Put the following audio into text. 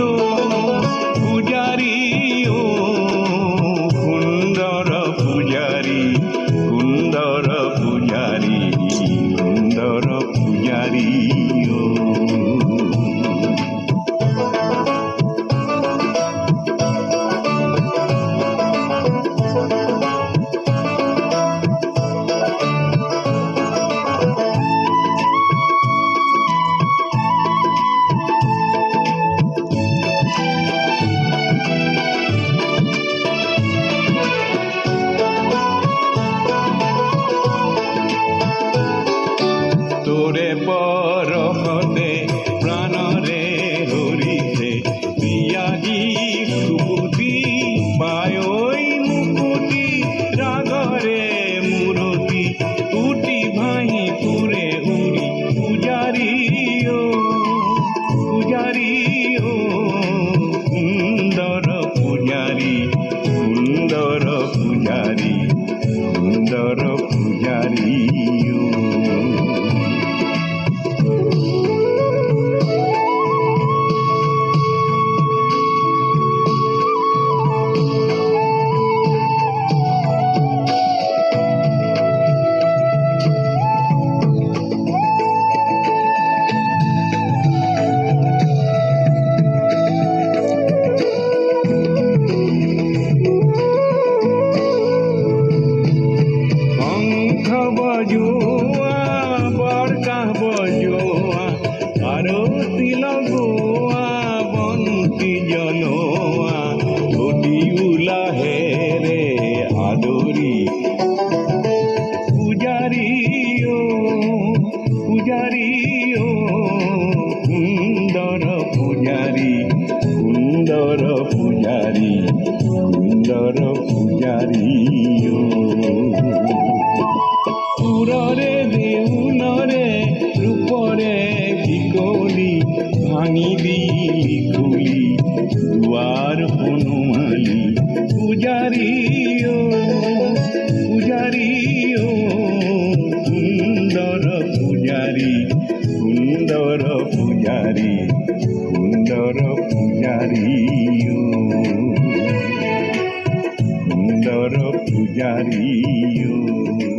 ও পূজারি ও সুন্দর পূজারি সুন্দর পূজারি সুন্দর পূজারি ও তোরে পরহতে প্রাণরে হরিতে পিয়াজি সুমতি পায়ই মুকুতি রাগরে মূরতি টুটি ভাই পুরে উড়ি পূজারি ও পূজারি ও সুন্দর পূজারি সুন্দর পূজারি সুন্দর পূজারি ও बजोआ बड़का बजोआ आरती लगोआ बंती जनोआ घटी उलाहे रे आदरी পূজারি ও পূজারি ও সুন্দর পূজারি সুন্দর পূজারি সুন্দর পূজারি ও পুররে দেউলরে রূপরে বিকলি ভাঙি দিলি খুলি দুয়ার হনুমালি পূজারি ও পূজারি ও সুন্দর পূজারি সুন্দর পূজারি সুন্দর পূজারি ও সুন্দর পূজারি ও